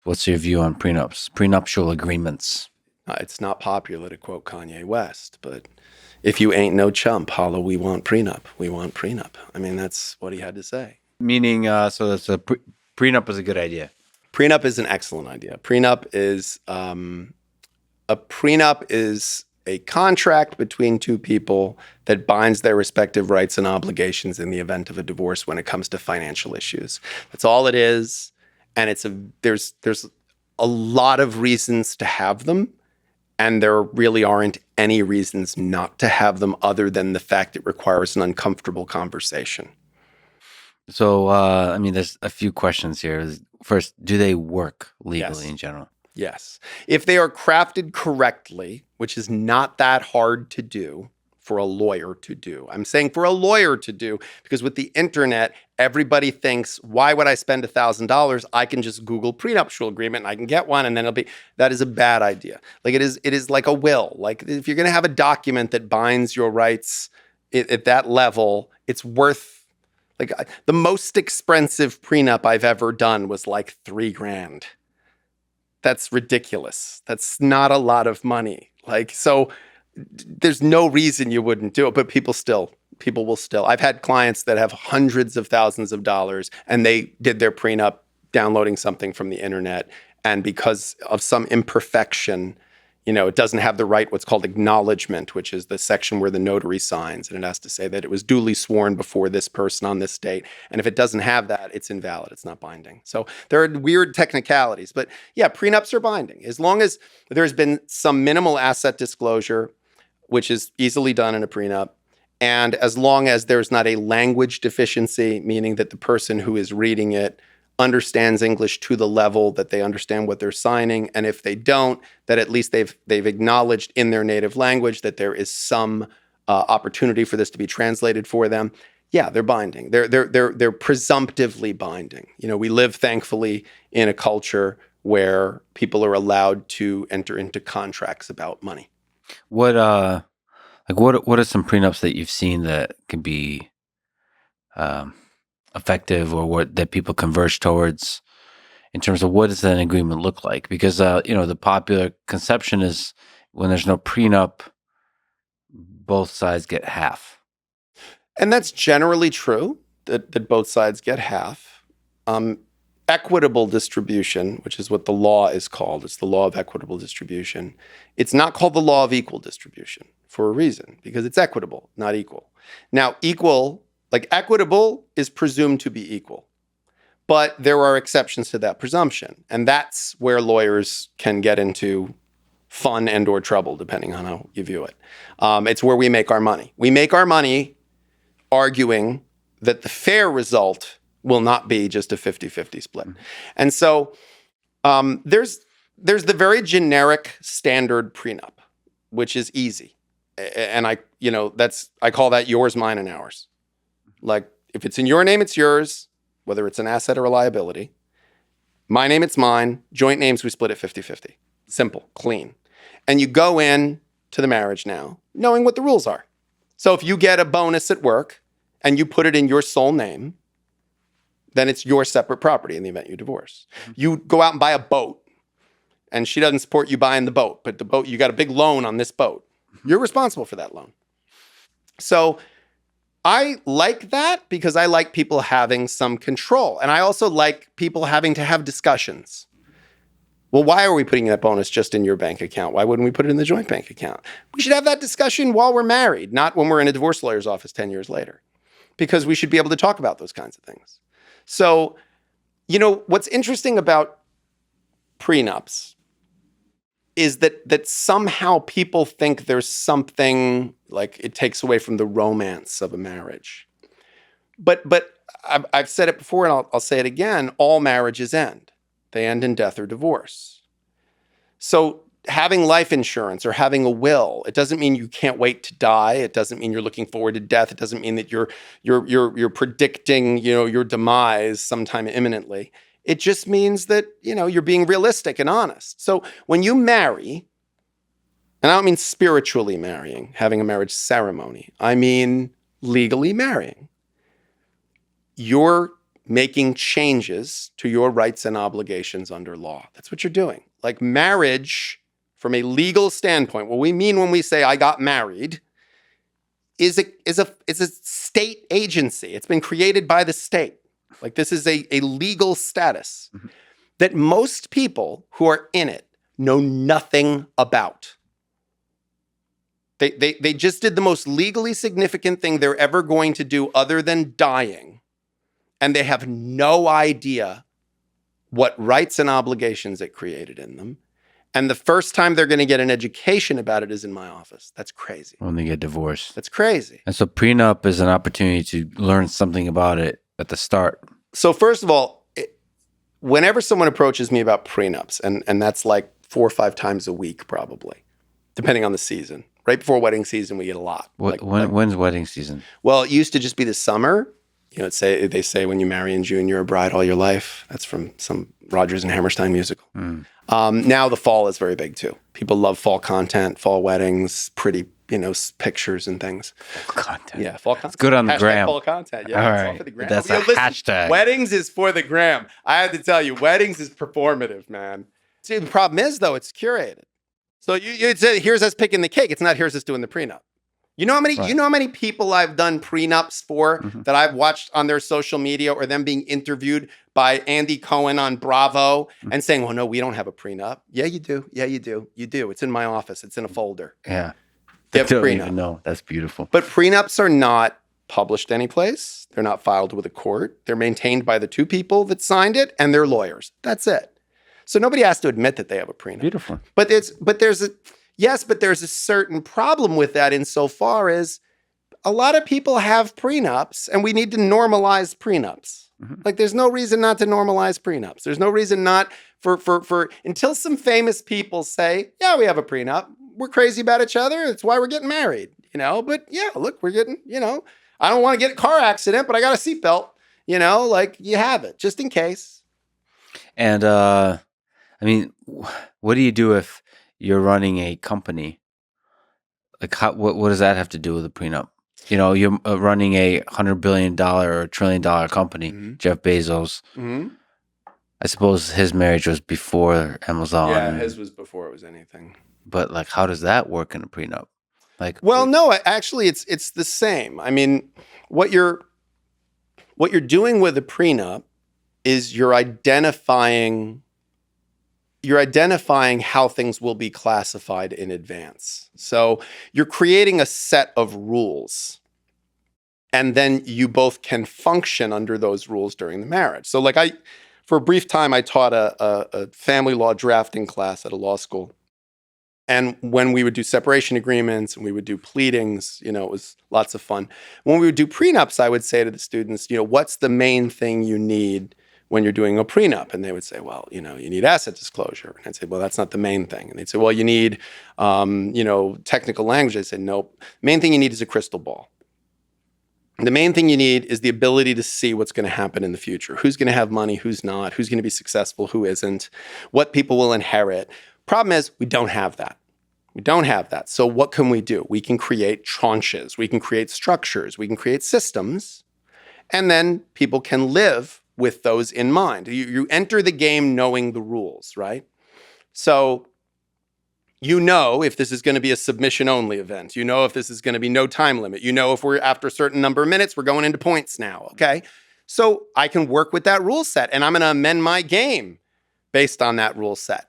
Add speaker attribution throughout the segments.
Speaker 1: What's your view on prenups, prenuptial agreements?
Speaker 2: It's not popular to quote Kanye West, but if you ain't no chump, holla, we want prenup. We want prenup. I mean, that's what he had to say.
Speaker 1: Meaning, so that's prenup is a good idea.
Speaker 2: Prenup is an excellent idea. Prenup is a contract between two people that binds their respective rights and obligations in the event of a divorce when it comes to financial issues. That's all it is, and there's a lot of reasons to have them, and there really aren't any reasons not to have them other than the fact it requires an uncomfortable conversation.
Speaker 1: So, I mean, there's a few questions here. First, do they work legally in general?
Speaker 2: Yes. If they are crafted correctly, which is not that hard to do for a lawyer to do. I'm saying for a lawyer to do, because with the internet, everybody thinks, why would I spend $1,000? I can just Google prenuptial agreement and I can get one, and then that is a bad idea. Like it is like a will. Like if you're going to have a document that binds your rights at that level, it's worth, like the most expensive prenup I've ever done was like $3,000. That's ridiculous. That's not a lot of money. Like, so there's no reason you wouldn't do it, but people will still. I've had clients that have hundreds of thousands of dollars and they did their prenup downloading something from the internet. And because of some imperfection, it doesn't have the right, what's called acknowledgement, which is the section where the notary signs. And it has to say that it was duly sworn before this person on this date. And if it doesn't have that, it's invalid. It's not binding. So there are weird technicalities. But yeah, prenups are binding. As long as there's been some minimal asset disclosure, which is easily done in a prenup, and as long as there's not a language deficiency, meaning that the person who is reading it understands English to the level that they understand what they're signing. And if they don't, that at least they've acknowledged in their native language that there is some opportunity for this to be translated for them. Yeah, they're binding. They're presumptively binding. We live, thankfully, in a culture where people are allowed to enter into contracts about money.
Speaker 1: What are some prenups that you've seen that can be effective, or that people converge towards in terms of what does an agreement look like? Because the popular conception is when there's no prenup, both sides get half.
Speaker 2: And that's generally true, that both sides get half. Equitable distribution, which is what the law is called, it's the law of equitable distribution. It's not called the law of equal distribution for a reason, because it's equitable, not equal. Now, equitable is presumed to be equal, but there are exceptions to that presumption. And that's where lawyers can get into fun and or trouble, depending on how you view it. It's where we make our money. We make our money arguing that the fair result will not be just a 50-50 split. And so there's the very generic standard prenup, which is easy. And I call that yours, mine, and ours. Like if it's in your name, it's yours, whether it's an asset or a liability. My name, it's mine. Joint names, we split it 50-50. Simple, clean. And you go in to the marriage now, knowing what the rules are. So if you get a bonus at work and you put it in your sole name, then it's your separate property in the event you divorce. Mm-hmm. You go out and buy a boat and she doesn't support you buying the boat, but the boat, you got a big loan on this boat. Mm-hmm. You're responsible for that loan. So I like that because I like people having some control. And I also like people having to have discussions. Well, why are we putting that bonus just in your bank account? Why wouldn't we put it in the joint bank account? We should have that discussion while we're married, not when we're in a divorce lawyer's office 10 years later, because we should be able to talk about those kinds of things. So, what's interesting about prenups is that somehow people think there's something like it takes away from the romance of a marriage. But I've said it before and I'll say it again, all marriages end. They end in death or divorce. So having life insurance or having a will, it doesn't mean you can't wait to die. It doesn't mean you're looking forward to death. It doesn't mean that you're predicting, your demise sometime imminently. It just means that, you're being realistic and honest. So when you marry, and I don't mean spiritually marrying, having a marriage ceremony, I mean legally marrying, you're making changes to your rights and obligations under law. That's what you're doing. Like marriage, from a legal standpoint, what we mean when we say I got married is a state agency. It's been created by the state. Like this is a legal status that most people who are in it know nothing about. They just did the most legally significant thing they're ever going to do other than dying. And they have no idea what rights and obligations it created in them. And the first time they're going to get an education about it is in my office. That's crazy.
Speaker 1: When they get divorced.
Speaker 2: That's crazy.
Speaker 1: And so prenup is an opportunity to learn something about it at the start.
Speaker 2: So first of all, whenever someone approaches me about prenups, and that's like 4 or 5 times a week probably, depending on the season. Right before wedding season, we get a lot.
Speaker 1: When's wedding season?
Speaker 2: Well, it used to just be the summer. You know, they say when you marry in June, you're a bride all your life. That's from some Rodgers and Hammerstein musical. Now the fall is very big too. People love fall content, fall weddings, pretty, pictures and things.
Speaker 1: Fall content.
Speaker 2: Yeah, fall content.
Speaker 1: It's good on the
Speaker 2: Hashtag
Speaker 1: gram.
Speaker 2: Fall content. Yeah,
Speaker 1: all
Speaker 2: it's
Speaker 1: right.
Speaker 2: all for the gram.
Speaker 1: That's a hashtag.
Speaker 2: Weddings is for the gram. I have to tell you, weddings is performative, man. See, the problem is though, it's curated. So you'd say, here's us picking the cake. It's not here's us doing the prenup. You know how many people I've done prenups for that I've watched on their social media or them being interviewed by Andy Cohen on Bravo and saying, well, no, we don't have a prenup. Yeah, you do. Yeah, you do. You do. It's in my office. It's in a folder.
Speaker 1: Yeah.
Speaker 2: They have
Speaker 1: I don't
Speaker 2: prenup.
Speaker 1: even know. That's beautiful.
Speaker 2: But prenups are not published anyplace. They're not filed with a court. They're maintained by the 2 people that signed it and their lawyers. That's it. So nobody has to admit that they have a prenup.
Speaker 1: Beautiful.
Speaker 2: But there's a certain problem with that insofar as a lot of people have prenups and we need to normalize prenups. Like there's no reason not to normalize prenups. There's no reason not for until some famous people say, yeah, we have a prenup. We're crazy about each other. That's why we're getting married, But yeah, look, we're getting, I don't want to get a car accident, but I got a seatbelt, like you have it just in case.
Speaker 1: And what do you do if you're running a company? Like, what does that have to do with a prenup? You're running a $100 billion or $1 trillion company, Jeff Bezos. I suppose his marriage was before Amazon.
Speaker 2: Yeah, his was before it was anything.
Speaker 1: But like, how does that work in a prenup? Like,
Speaker 2: no, actually, it's the same. I mean, what you're doing with a prenup is you're identifying how things will be classified in advance. So you're creating a set of rules, and then you both can function under those rules during the marriage. So for a brief time, I taught a family law drafting class at a law school. And when we would do separation agreements and we would do pleadings, it was lots of fun. When we would do prenups, I would say to the students, what's the main thing you need when you're doing a prenup? And they would say, well, you need asset disclosure. And I'd say, well, that's not the main thing. And they'd say, well, you need, technical language. I'd say, nope. The main thing you need is a crystal ball. The main thing you need is the ability to see what's going to happen in the future. Who's going to have money, who's not, who's going to be successful, who isn't, what people will inherit. Problem is, we don't have that. We don't have that. So what can we do? We can create tranches. We can create structures. We can create systems. And then people can live with those in mind. You enter the game knowing the rules, right? So if this is going to be a submission-only event. If this is going to be no time limit. If we're after a certain number of minutes, we're going into points now, okay? So I can work with that rule set, and I'm going to amend my game based on that rule set.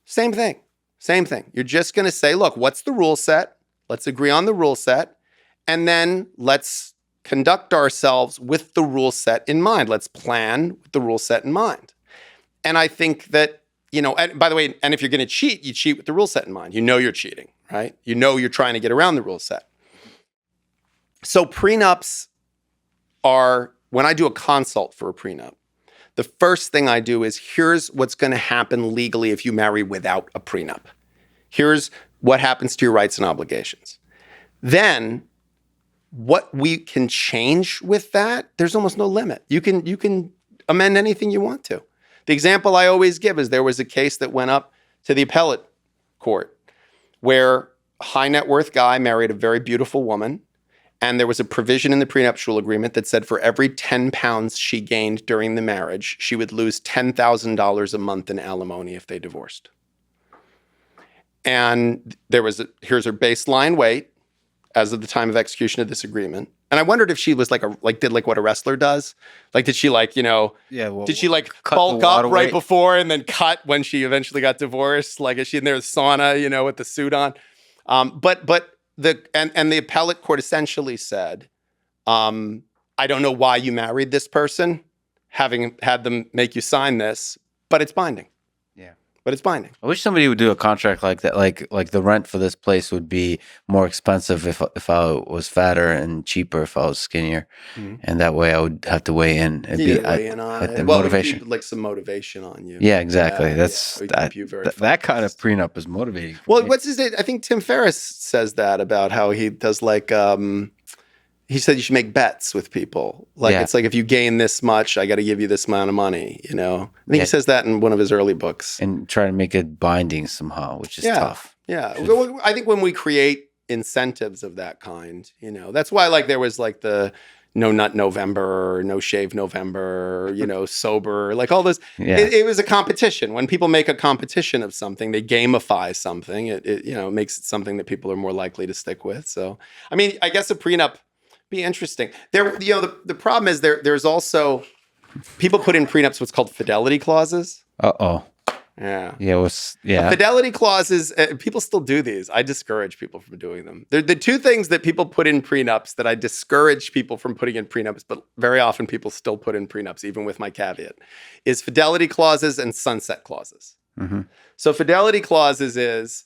Speaker 2: Same thing. You're just going to say, look, what's the rule set? Let's agree on the rule set. And then let's conduct ourselves with the rule set in mind. Let's plan with the rule set in mind. And I think that, and by the way, and if you're going to cheat, you cheat with the rule set in mind. You're cheating, right? You're trying to get around the rule set. So prenups are, when I do a consult for a prenup, the first thing I do is here's what's going to happen legally if you marry without a prenup. Here's what happens to your rights and obligations. Then what we can change with that, there's almost no limit. You can amend anything you want to. The example I always give is there was a case that went up to the appellate court where a high net worth guy married a very beautiful woman, And there was a provision in the prenuptial agreement that said for every 10 pounds she gained during the marriage, she would lose $10,000 a month in alimony if they divorced. And here's her baseline weight as of the time of execution of this agreement. And I wondered if she was did what a wrestler does. Like, did she did she bulk up right before and then cut when she eventually got divorced? Like, is she in there sauna, with the suit on? But the appellate court essentially said, I don't know why you married this person, having had them make you sign this, but it's binding.
Speaker 1: Yeah.
Speaker 2: But it's binding.
Speaker 1: I wish somebody would do a contract like that. Like the rent for this place would be more expensive if I was fatter and cheaper if I was skinnier, and that way I would have to weigh in.
Speaker 2: Weigh in on it.
Speaker 1: Motivation,
Speaker 2: keep, some motivation on you.
Speaker 1: Yeah, exactly. That kind of prenup is motivating.
Speaker 2: Well, what's his name? I think Tim Ferriss says that about how he does he said you should make bets with people. It's like if you gain this much, I got to give you this amount of money, I think he says that in one of his early books.
Speaker 1: And try to make it binding somehow, which is tough.
Speaker 2: Yeah. I think when we create incentives of that kind, that's why there was the no nut November, no shave November, sober, all this. Yeah. It was a competition. When people make a competition of something, they gamify something. It makes it something that people are more likely to stick with. So, I guess a prenup be interesting. The problem is there's also people put in prenups what's called fidelity clauses.
Speaker 1: Uh-oh.
Speaker 2: Yeah.
Speaker 1: Yeah.
Speaker 2: Fidelity clauses, people still do these. I discourage people from doing them. They're the two things that people put in prenups that I discourage people from putting in prenups, but very often people still put in prenups, even with my caveat, is fidelity clauses and sunset clauses.
Speaker 1: Mm-hmm.
Speaker 2: So fidelity clauses is,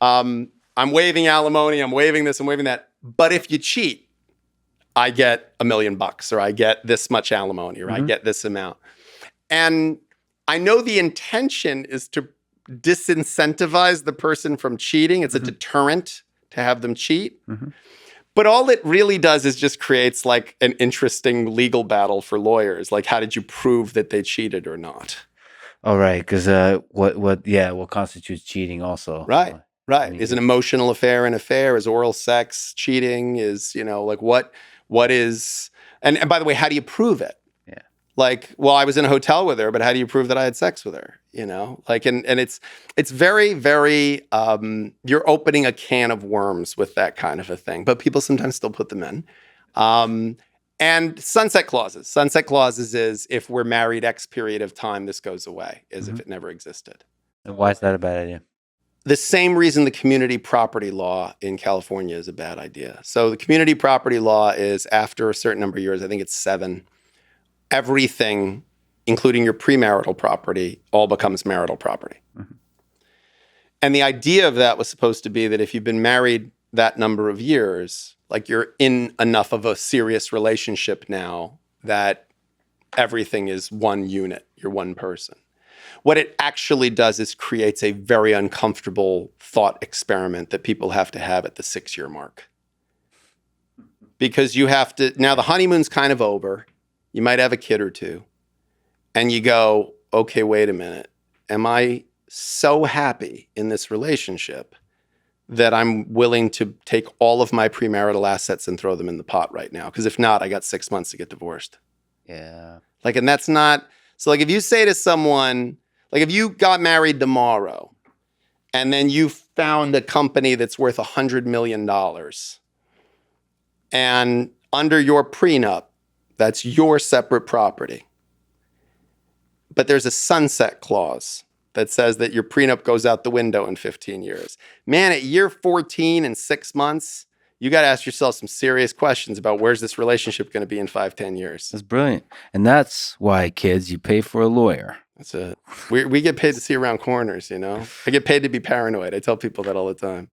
Speaker 2: I'm waiving alimony, I'm waiving this, I'm waiving that, but if you cheat, I get $1 million, or I get this much alimony, or I get this amount. And I know the intention is to disincentivize the person from cheating. It's a deterrent to have them cheat. But all it really does is just creates an interesting legal battle for lawyers. How did you prove that they cheated or not?
Speaker 1: Oh, right. Because what constitutes cheating also?
Speaker 2: Right. Right. Is an emotional affair an affair? Is oral sex cheating? Is, what is, and by the way, how do you prove it?
Speaker 1: Yeah.
Speaker 2: I was in a hotel with her, but how do you prove that I had sex with her? And it's very, very, you're opening a can of worms with that kind of a thing, but people sometimes still put them in. And sunset clauses. Sunset clauses is if we're married X period of time, this goes away as if it never existed.
Speaker 1: And why is that a bad idea?
Speaker 2: The same reason the community property law in California is a bad idea. So the community property law is after a certain number of years, I think it's 7, everything, including your premarital property, all becomes marital property. And the idea of that was supposed to be that if you've been married that number of years, you're in enough of a serious relationship now that everything is one unit, you're one person. What it actually does is creates a very uncomfortable thought experiment that people have to have at the 6-year mark. Because you have to, now the honeymoon's kind of over, you might have a kid or two, and you go, okay, wait a minute. Am I so happy in this relationship that I'm willing to take all of my premarital assets and throw them in the pot right now? Because if not, I got 6 months to get divorced.
Speaker 1: Yeah.
Speaker 2: And that's not, so if you say to someone, if you got married tomorrow and then you found a company that's worth $100 million and under your prenup, that's your separate property. But there's a sunset clause that says that your prenup goes out the window in 15 years. Man, at year 14 and 6 months, you got to ask yourself some serious questions about where's this relationship going to be in 5-10 years.
Speaker 1: That's brilliant. And that's why, kids, you pay for a lawyer.
Speaker 2: That's it. We get paid to see around corners, I get paid to be paranoid. I tell people that all the time.